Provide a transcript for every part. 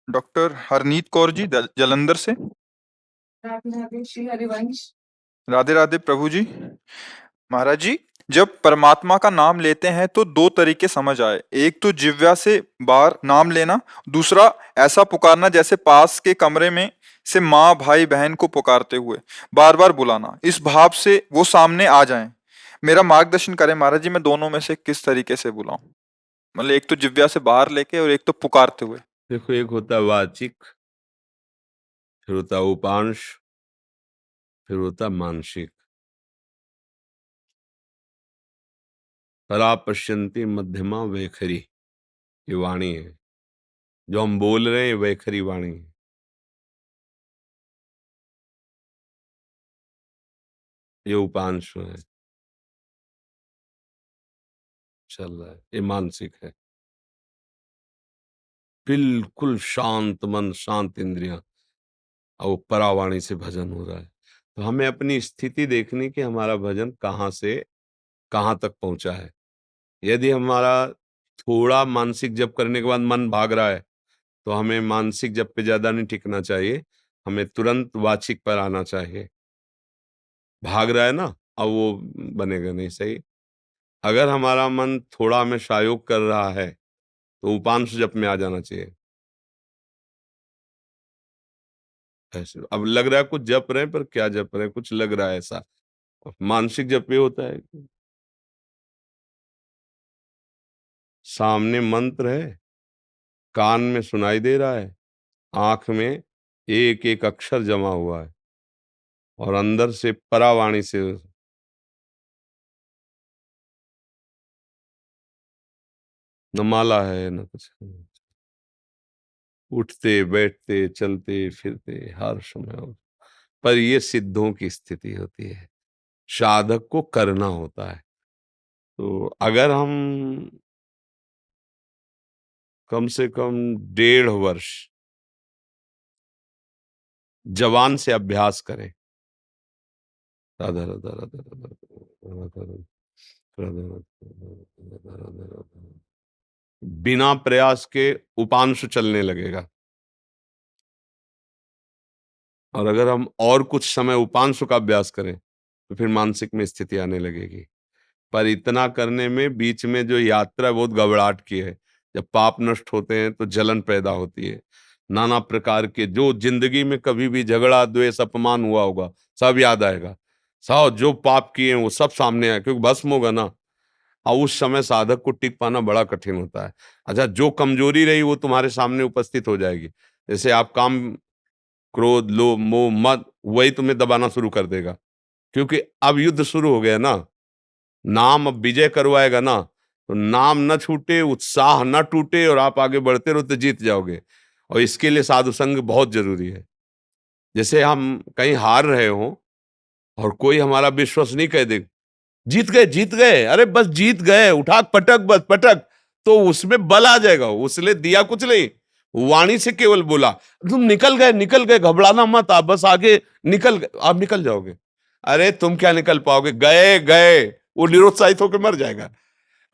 Doctor Harneet Kaur ji Jalandhar से। राधे राधे श्री हरिवंश। राधे राधे प्रभु जी। महाराज जी, जब परमात्मा का नाम लेते हैं तो दो तरीके समझ आए। एक तो जिह्वा से बाहर नाम लेना, दूसरा ऐसा पुकारना जैसे पास के कमरे में से माँ भाई बहन को पुकारते हुए बार बार बुलाना, इस भाव से वो सामने आ जाएं। मेरा मार्गदर्शन करें महाराज जी, मैं दोनों में से किस तरीके से बुलाऊं? मतलब एक तो जिह्वा से बाहर लेके और एक तो पुकारते हुए। देखो, एक होता है वाचिक, फिर होता है उपांश, फिर होता है मानसिक। परा पश्यन्ति मध्यमा वैखरी, ये वाणी है। जो हम बोल रहे हैं वैखरी वाणी है। ये उपांश है, चल रहा है। ये मानसिक है, बिल्कुल शांत मन, शांत इंद्रियां, और वो परावाणी से भजन हो रहा है। तो हमें अपनी स्थिति देखनी कि हमारा भजन कहाँ से कहाँ तक पहुंचा है। यदि हमारा थोड़ा मानसिक जप करने के बाद मन भाग रहा है, तो हमें मानसिक जप पे ज्यादा नहीं टिकना चाहिए, हमें तुरंत वाचिक पर आना चाहिए। भाग रहा है ना, अब वो बनेगा नहीं सही। अगर हमारा मन थोड़ा हमें सहयोग कर रहा है, तो उपांश जप में आ जाना चाहिए। ऐसे अब लग रहा है कुछ जप रहे हैं, पर क्या जप रहे हैं, कुछ लग रहा है ऐसा। मानसिक जप ये होता है कि सामने मंत्र है, कान में सुनाई दे रहा है, आंख में एक एक अक्षर जमा हुआ है, और अंदर से परावाणी से न माला है न कुछ, उठते बैठते चलते फिरते हर समय पर ये सिद्धों की स्थिति होती है, साधक को करना होता है। तो अगर हम कम से कम 1.5 वर्ष जवान से अभ्यास करें, राधा राधा राधा राधा राधा राधा राधा राधा राधा, बिना प्रयास के उपांश चलने लगेगा। और अगर हम और कुछ समय उपांश का अभ्यास करें, तो फिर मानसिक में स्थिति आने लगेगी। पर इतना करने में बीच में जो यात्रा बहुत घबराहट की है। जब पाप नष्ट होते हैं तो जलन पैदा होती है, नाना प्रकार के जो जिंदगी में कभी भी झगड़ा द्वेष अपमान हुआ होगा सब याद आएगा। सब जो पाप किए हैं वो सब सामने आए, क्योंकि भस्म होगा ना। और उस समय साधक को टिक पाना बड़ा कठिन होता है। अच्छा, जो कमजोरी रही वो तुम्हारे सामने उपस्थित हो जाएगी। जैसे आप काम, क्रोध, लोभ, मोह, मद, वही तुम्हें दबाना शुरू कर देगा, क्योंकि अब युद्ध शुरू हो गया ना। नाम अब विजय करवाएगा ना, तो नाम न छूटे, उत्साह न टूटे, और आप आगे बढ़ते रहो तो जीत जाओगे। और इसके लिए साधु संग बहुत जरूरी है। जैसे हम कहीं हार रहे हो और कोई हमारा विश्वास नहीं कह दे, जीत गए जीत गए, अरे बस जीत गए, उठा पटक बस पटक, तो उसमें बल आ जाएगा। उसने दिया कुछ नहीं, वाणी से केवल बोला तुम निकल गए, घबराना मत, आप बस आगे निकल गए, आप निकल जाओगे। अरे तुम क्या निकल पाओगे, गए गए, वो निरुत्साहित होकर मर जाएगा।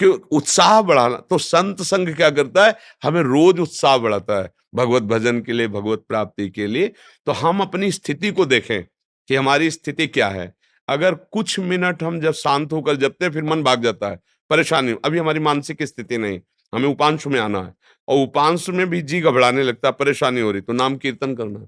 क्यों? उत्साह बढ़ाना। तो संत संग क्या करता है, हमें रोज उत्साह बढ़ाता है भगवत भजन के लिए, भगवत प्राप्ति के लिए। तो हम अपनी स्थिति को देखें कि हमारी स्थिति क्या है। अगर कुछ मिनट हम जब शांत होकर जपते हैं, फिर मन भाग जाता है, परेशानी, अभी हमारी मानसिक स्थिति नहीं, हमें उपांश में आना है। और उपांश में भी जी घबराने लगता है, परेशानी हो रही, तो नाम कीर्तन करना है,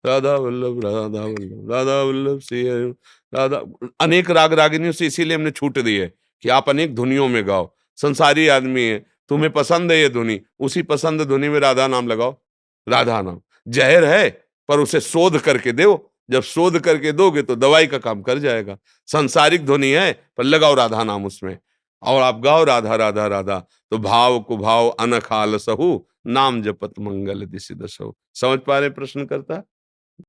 राधा वल्लभ राधा वल्लभ राधा वल्लभ श्री हरि राधा। अनेक राग रागिनियों से इसीलिए हमने छूट दी है कि आप अनेक धुनियों में गाओ। संसारी आदमी है, तुम्हें पसंद है ये धुनी, उसी पसंद धुनी में राधा नाम लगाओ। राधा नाम जहर है, पर उसे शोध करके दो। जब शोध करके दोगे तो दवाई का काम कर जाएगा। संसारिक ध्वनि है, पर लगाओ राधा नाम उसमें, और आप गाओ राधा राधा राधा। तो भाव को भाव अनखाल सहु, नाम जपत मंगल दिशि दसहु। समझ पा रहे प्रश्न करता?